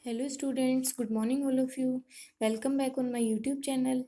Hello students, good morning all of you. Welcome back on my YouTube channel.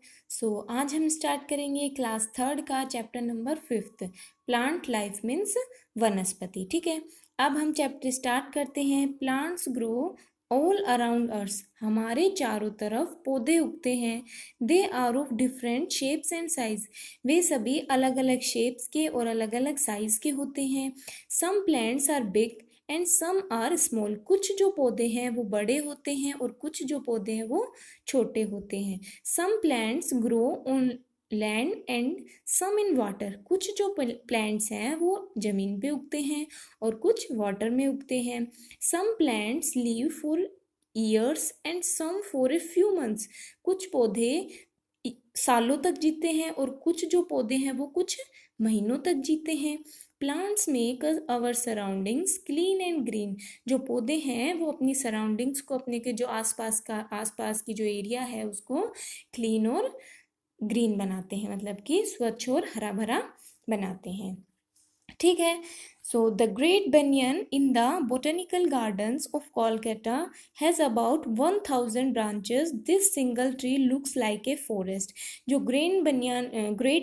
आज हम start करेंगे class third का chapter number 5th, plant life means वनस्पति। ठीक है, अब हम चैप्टर स्टार्ट करते हैं। Plants grow all around earth, हमारे चारों तरफ पौधे उगते हैं। They are of different shapes and size, वे सभी अलग अलग शेप्स के और अलग अलग साइज के होते हैं। Some plants are big and some are small, कुछ जो पौधे हैं वो बड़े होते हैं और कुछ जो पौधे हैं वो छोटे होते हैं। Some plants grow on land and some in water, कुछ जो प्लांट्स हैं वो जमीन पे उगते हैं और कुछ वाटर में उगते हैं। Some plants live for years and some for a few months, कुछ पौधे सालों तक जीते हैं और कुछ जो पौधे हैं वो कुछ महीनों तक जीते हैं। Plants make our surroundings clean and green, जो पौधे हैं वो अपनी सराउंडिंग्स को, अपने के जो आसपास की जो एरिया है उसको क्लीन और ग्रीन बनाते हैं, मतलब कि स्वच्छ और हरा भरा बनाते हैं। ठीक है, so the great banyan in the botanical gardens of Kolkata has about 1000 branches. This single tree looks like a forest. जो ग्रेट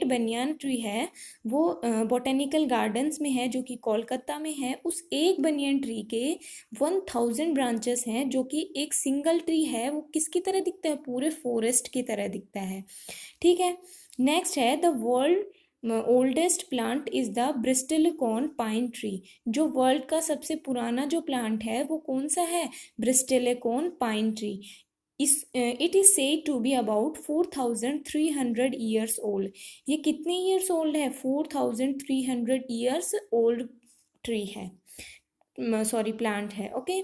बनियान ट्री है वो बोटेनिकल गार्डन्स में है, जो कि कोलकाता में है। उस एक बनियन ट्री के 1000 ब्रांचेस हैं, जो कि एक सिंगल ट्री है, वो किसकी तरह दिखता है? पूरे फॉरेस्ट की तरह दिखता है। ठीक है, नेक्स्ट है the world oldest plant is the bristlecone pine tree. जो वर्ल्ड का सबसे पुराना जो प्लांट है वो कौन सा है? Bristlecone pine tree. It is said to be about 4300 years old. ये कितने ईयर्स ओल्ड है? 4300 ईयर्स ओल्ड ट्री है, सॉरी प्लांट है। ओके,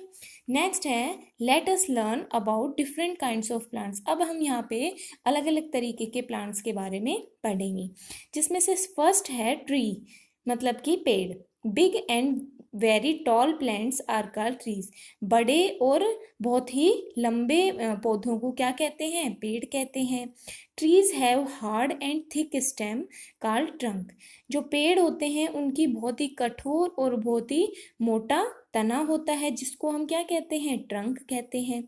नेक्स्ट है let us learn about different kinds of plants. अब हम यहाँ पे अलग अलग तरीके के प्लांट्स के बारे में पढ़ेंगे, जिसमें से फर्स्ट है ट्री, मतलब कि पेड़। Big and very tall plants are called trees. बड़े और बहुत ही लंबे पौधों को क्या कहते हैं? पेड़ कहते हैं। Trees have hard and thick stem called trunk. जो पेड़ होते हैं उनकी बहुत ही कठोर और बहुत ही मोटा तना होता है, जिसको हम क्या कहते हैं? ट्रंक कहते हैं।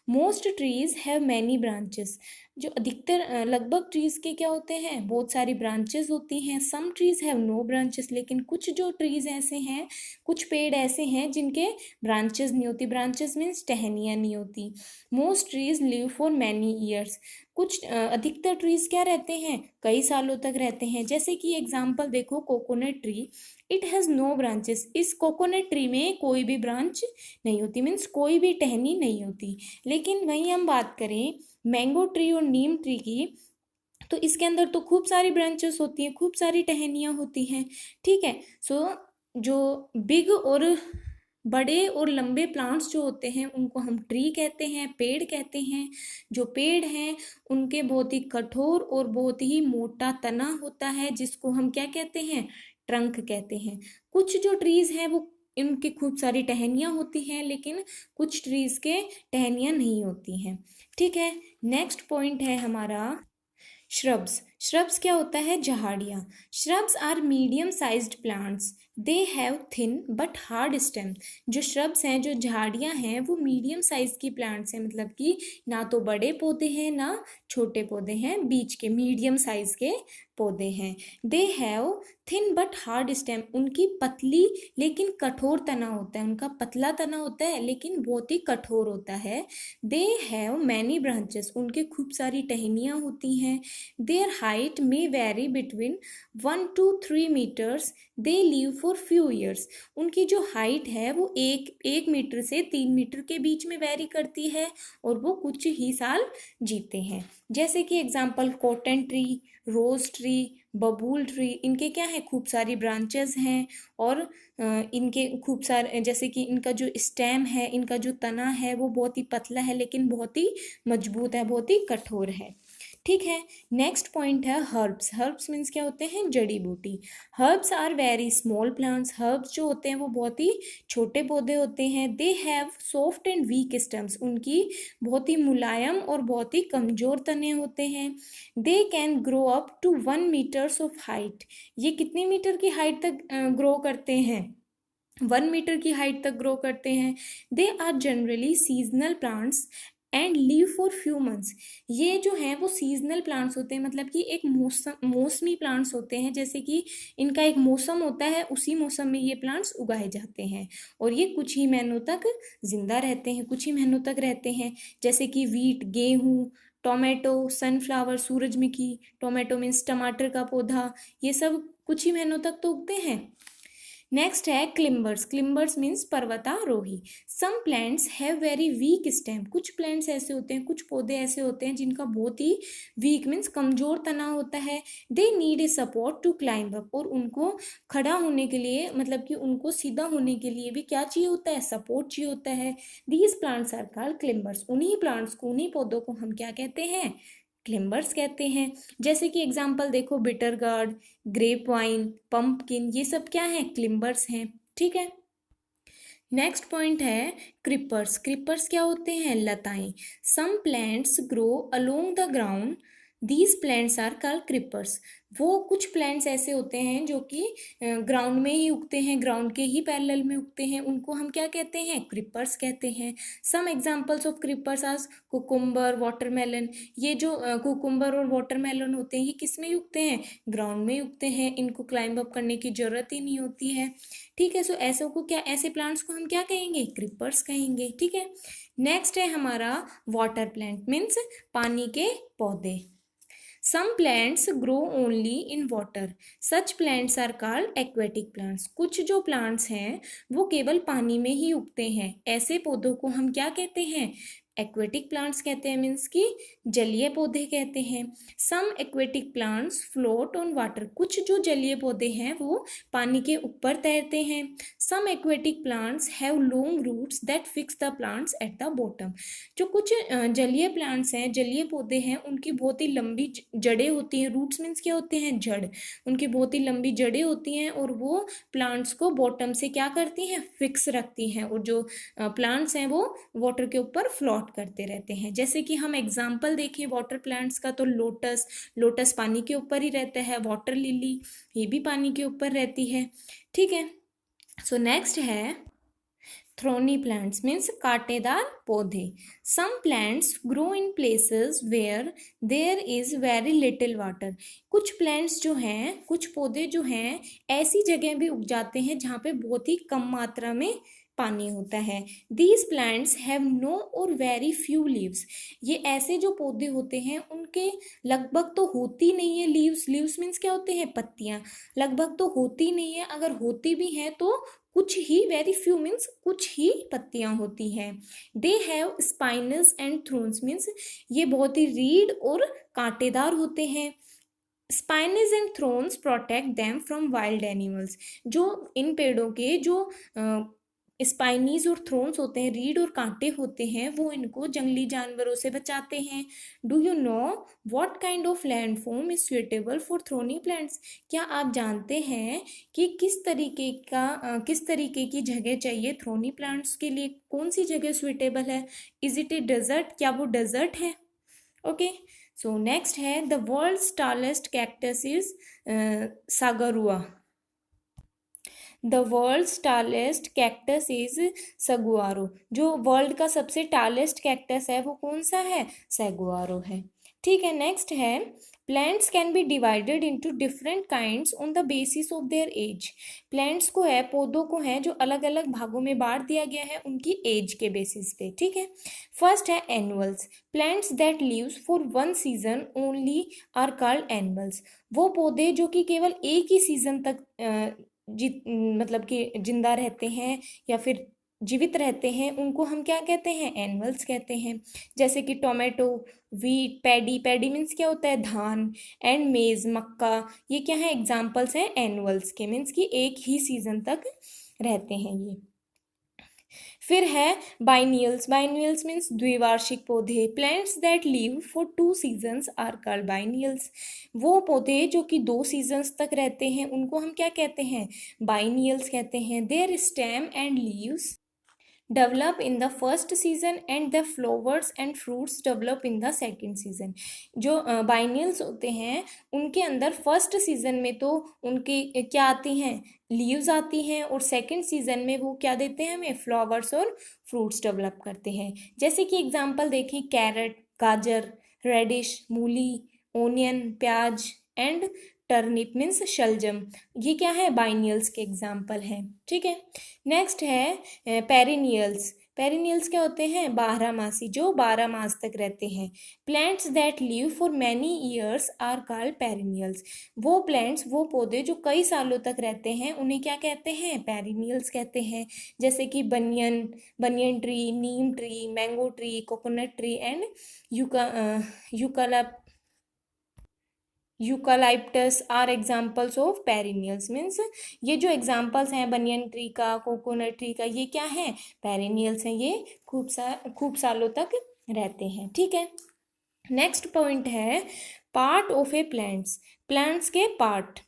Most trees have many branches. जो अधिकतर लगभग ट्रीज के क्या होते हैं? बहुत सारी ब्रांचेस होती हैं। Some trees have no branches, लेकिन कुछ जो ट्रीज ऐसे हैं, कुछ पेड़ ऐसे हैं जिनके ब्रांचेस नहीं होती। ब्रांचेस मीन्स टहनियाँ नहीं होती। Most trees live for many years. कुछ अधिकतर ट्रीज क्या रहते हैं? कई सालों तक रहते हैं। जैसे कि एग्जाम्पल देखो, coconut tree, it has no branches. इस कोकोनट ट्री में कोई भी ब्रांच नहीं होती, मीन्स कोई भी टहनी नहीं होती। लेकिन वहीं हम बात करें मैंगो ट्री और नीम ट्री की, तो इसके अंदर तो खूब सारी ब्रांचेस होती हैं, खूब सारी टहनियाँ होती हैं। ठीक है, जो बिग और बड़े और लंबे प्लांट्स जो होते हैं उनको हम ट्री कहते हैं, पेड़ कहते हैं। जो पेड़ हैं उनके बहुत ही कठोर और बहुत ही मोटा तना होता है, जिसको हम क्या कहते हैं? ट्रंक कहते हैं। कुछ जो ट्रीज हैं वो इनकी खूब सारी टहनियाँ होती हैं, लेकिन कुछ ट्रीज के टहनियाँ नहीं होती हैं। ठीक है, नेक्स्ट पॉइंट है हमारा श्रब्स। श्रब्स क्या होता है? झाड़ियाँ। Shrubs are medium sized plants, they have thin but hard stem. जो श्रब्स हैं, जो झाड़ियाँ हैं, वो मीडियम साइज की प्लांट्स हैं, मतलब कि ना तो बड़े पौधे हैं ना छोटे पौधे हैं, बीच के मीडियम साइज के पौधे हैं। They have thin but hard stem, उनकी पतली लेकिन कठोर तना होता है। उनका पतला तना होता है लेकिन बहुत ही कठोर होता है। दे हैव मैनी ब्रांचेस, उनके खूब सारी टहनियाँ होती हैं। Their height may vary between 1 to 3 meters. They live for few years. उनकी जो हाइट है वो एक मीटर से 3 मीटर के बीच में वेरी करती है और वो कुछ ही साल जीते हैं। जैसे कि एग्जाम्पल कॉटन ट्री, रोज ट्री, बबूल ट्री, इनके क्या है? खूब सारी ब्रांचेस हैं और इनके खूब सारे, जैसे कि इनका जो स्टेम है, इनका जो तना है वो बहुत ही पतला है लेकिन बहुत ही मजबूत है, बहुत ही कठोर है। ठीक है, नेक्स्ट पॉइंट है हर्ब्स। हर्ब्स मीन्स क्या होते हैं? जड़ी बूटी। Herbs are very small plants. Herbs जो होते हैं वो बहुत ही छोटे पौधे होते हैं। They have soft and weak stems, उनकी बहुत ही मुलायम और बहुत ही कमजोर तने होते हैं। They can grow up to 1 meters of height. ये कितने मीटर की हाइट तक ग्रो करते हैं? 1 मीटर की हाइट तक ग्रो करते हैं। They are generally seasonal plants and live for few months. ये जो है वो सीजनल प्लांट्स होते हैं, मतलब कि एक मौसमी प्लांट्स होते हैं, जैसे कि इनका एक मौसम होता है, उसी मौसम में ये प्लांट्स उगाए जाते हैं और ये कुछ ही महीनों तक जिंदा रहते हैं, कुछ ही महीनों तक रहते हैं। जैसे कि वीट, गेहूँ, टोमेटो, सनफ्लावर, सूरजमुखी, टोमेटो मीन्स टमाटर का पौधा, ये सब कुछ ही महीनों तक तो उगते हैं। नेक्स्ट है क्लिम्बर्स। क्लिम्बर्स मीन्स पर्वतारोही। Some plants have very weak stem. कुछ प्लांट्स ऐसे होते हैं, कुछ पौधे ऐसे होते हैं जिनका बहुत ही वीक मीन्स कमजोर तना होता है। They need a support to climb up. और उनको खड़ा होने के लिए, मतलब कि उनको सीधा होने के लिए भी क्या चाहिए होता है, सपोर्ट चाहिए होता है। These plants are called climbers. उन्हीं प्लांट्स को, उन्हीं पौधों को हम क्या कहते हैं, क्लिम्बर्स कहते हैं। जैसे कि एग्जाम्पल देखो, bitter gourd, grape vine, pumpkin, ये सब क्या है, क्लिम्बर्स हैं। ठीक है। नेक्स्ट पॉइंट है क्रिपर्स। क्रिपर्स क्या होते हैं, लताएं। Some plants grow along the ground, these plants are called creepers. वो कुछ प्लांट्स ऐसे होते हैं जो कि ग्राउंड में ही उगते हैं, ग्राउंड के ही पैरेलल में उगते हैं, उनको हम क्या कहते हैं, क्रिपर्स कहते हैं। Some examples of creepers are cucumber, watermelon. ये जो कुकुम्बर और वाटरमेलन होते हैं, ये किस में उगते हैं, ग्राउंड में उगते हैं, इनको क्लाइंब अप करने की जरूरत ही नहीं होती है। ठीक है। सो ऐसे को क्या, ऐसे प्लांट्स को हम क्या कहेंगे, क्रिपर्स कहेंगे। ठीक है। नेक्स्ट है हमारा वाटर प्लांट मीन्स पानी के पौधे। Some plants grow only in water, such plants are called aquatic plants. कुछ जो प्लांट्स हैं वो केवल पानी में ही उगते हैं, ऐसे पौधों को हम क्या कहते हैं, एक्वेटिक प्लांट्स कहते हैं, मीन्स कि जलीय पौधे कहते हैं। Some aquatic plants float on water. कुछ जो जलीय पौधे हैं वो पानी के ऊपर तैरते हैं। Some aquatic plants have long roots that fix the plants at the bottom. जो कुछ जलीय प्लांट्स हैं, जलीय पौधे हैं, उनकी बहुत ही लंबी जड़ें होती हैं। रूट्स मीन्स क्या होते हैं, जड़। उनकी बहुत ही लंबी जड़ें होती हैं और वो प्लांट्स को बॉटम से क्या करती हैं, फिक्स रखती हैं। और जो प्लांट्स हैं वो वाटर के ऊपर फ्लोट करते रहते हैं। जैसे कि हम एग्जाम्पल देखें वाटर प्लांट्स का, तो लोटस, लोटस पानी के ऊपर ही रहता है। वाटर लिली, ये भी पानी के ऊपर रहती है। ठीक है। सो नेक्स्ट है थ्रोनी प्लांट्स मीन्स कांटेदार पौधे। Some plants grow in places where there is very little water. कुछ प्लांट्स जो हैं, कुछ पौधे जो हैं, ऐसी जगह भी उग जाते हैं जहाँ पे बहुत ही कम मात्रा में पानी होता है। दीज प्लांट्स हैव नो और वेरी फ्यू लीव्स। ये ऐसे जो पौधे होते हैं उनके लगभग तो होती नहीं है लीव्स। लीव्स मीन्स क्या होते हैं, पत्तियां। लगभग तो होती नहीं है, अगर होती भी हैं तो कुछ ही, वेरी फ्यू मीन्स कुछ ही पत्तियां होती हैं। They have spinous and thrones means ये बहुत ही रीढ़ और कांटेदार होते हैं। Spinous and thrones protect them from wild animals. जो इन पेड़ों के जो स्पाइनीज और थ्रोन्स होते हैं, रीढ़ और कांटे होते हैं, वो इनको जंगली जानवरों से बचाते हैं। Do you know what kind of landform is suitable for thorny plants. क्या आप जानते हैं कि किस तरीके की जगह चाहिए थ्रोनी प्लांट्स के लिए, कौन सी जगह सुइटेबल है। इज इट ए डेजर्ट, क्या वो डेजर्ट है। ओके। सो नेक्स्ट है the world's tallest cactus is saguaro. The world's tallest cactus is saguaro. जो वर्ल्ड का सबसे टालेस्ट कैक्टस है वो कौन सा है, सगुआरो है। ठीक है। नेक्स्ट है plants can be divided into different kinds on the basis of their age. Plants को है, पौधों को है, जो अलग अलग भागों में बांट दिया गया है उनकी एज के बेसिस पे। ठीक है। फर्स्ट है annuals. Plants that lives for one season only are called annuals. वो पौधे जो कि केवल एक ही सीजन तक मतलब कि जिंदा रहते हैं या फिर जीवित रहते हैं, उनको हम क्या कहते हैं, एनुअल्स कहते हैं। जैसे कि tomato, wheat, paddy, paddy means क्या होता है, धान, एंड मेज, मक्का, ये क्या है, एग्जाम्पल्स हैं एनुअल्स के, मीन्स कि एक ही सीजन तक रहते हैं ये। फिर है बाइनियल्स। बाइनियल्स मीन्स द्विवार्षिक पौधे। Plants that live for 2 seasons are called biennials. वो पौधे जो कि 2 सीजन्स तक रहते हैं उनको हम क्या कहते हैं, बाइनियल्स कहते हैं। There stem and leaves develop in the first season and the flowers and fruits develop in the second season। जो बाइनियल्स होते हैं उनके अंदर फर्स्ट सीजन में तो उनकी क्या आती हैं, लीव्स आती हैं, और सेकंड सीजन में वो क्या देते हैं हमें, फ्लावर्स और फ्रूट्स डेवलप करते हैं। जैसे कि एग्जांपल देखें, कैरेट, गाजर, रेडिश, मूली, ओनियन, प्याज एंड टर्निप मीन्स शलजम, ये क्या है, बाइनियल्स के एग्जाम्पल हैं। ठीक है, नेक्स्ट है पेरिनियल्स। पेरिनियल्स क्या होते हैं, बारहमासी, जो 12 मास तक रहते हैं। Plants that live for many years are called perennials. वो प्लांट्स, वो पौधे जो कई सालों तक रहते हैं उन्हें क्या कहते हैं, पेरिनियल्स कहते हैं। जैसे कि banyan tree, neem tree, mango tree, coconut tree and eucalyptus are examples of perennials. Means ये जो एग्जाम्पल्स हैं बनियन ट्री का, कोकोनट ट्री का, ये क्या है, पेरिनियल्स हैं। ये खूब सालों तक रहते हैं। ठीक है, नेक्स्ट पॉइंट है part of a plants. Plants के part.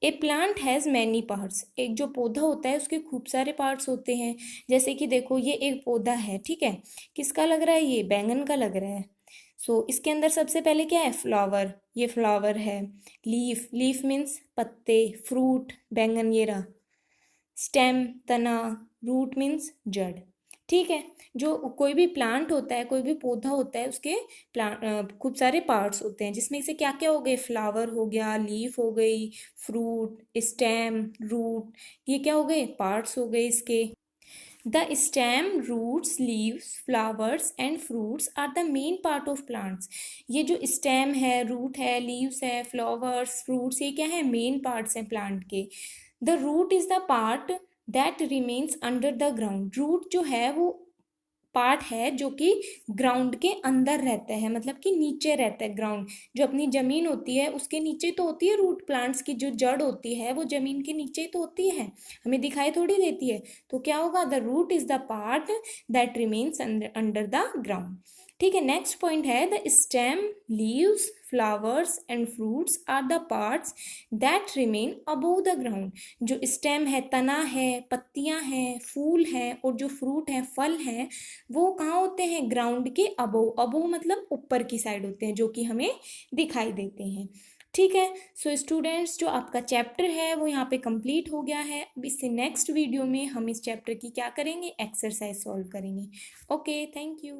A plant has many parts. एक जो पौधा होता है उसके खूब सारे पार्ट्स होते हैं। जैसे कि देखो, ये एक पौधा है, ठीक है, किसका लग रहा है, ये बैंगन का लग रहा है। इसके अंदर सबसे पहले क्या है, फ्लावर, ये फ्लावर है। लीफ मीन्स पत्ते। फ्रूट, बैंगन ये रहा। स्टेम, तना। रूट मीन्स जड़। ठीक है, जो कोई भी प्लांट होता है, कोई भी पौधा होता है, उसके खूब सारे पार्ट्स होते हैं, जिसमें से क्या क्या हो गए, फ्लावर हो गया, लीफ हो गई, फ्रूट, स्टेम, रूट, ये क्या हो गए, पार्ट्स हो गए इसके। The stem, roots, leaves, flowers and fruits are the main part of plants। ये जो stem है, root है, leaves है, flowers, fruits, ये क्या है, main parts हैं plant के। The root is the part that remains under the ground। root जो है वो पार्ट है जो कि ग्राउंड के अंदर रहता है, मतलब कि नीचे रहता है। ग्राउंड जो अपनी जमीन होती है उसके नीचे तो होती है। रूट प्लांट्स की जो जड़ होती है वो जमीन के नीचे तो होती है, हमें दिखाई थोड़ी देती है। तो क्या होगा, the root is the part that remains under the ground. ठीक है, नेक्स्ट पॉइंट है the stem, leaves, flowers and fruits are the parts that remain above the ground. जो स्टेम है, तना है, पत्तियां हैं, फूल हैं, और जो फ्रूट है, फल हैं, वो कहाँ होते हैं, ग्राउंड के अबोव। अबोव मतलब ऊपर की साइड होते हैं, जो कि हमें दिखाई देते हैं। ठीक है, सो स्टूडेंट्स, जो आपका चैप्टर है वो यहाँ पे कंप्लीट हो गया है। अब इससे नेक्स्ट वीडियो में हम इस चैप्टर की क्या करेंगे, एक्सरसाइज सॉल्व करेंगे। Okay, thank you.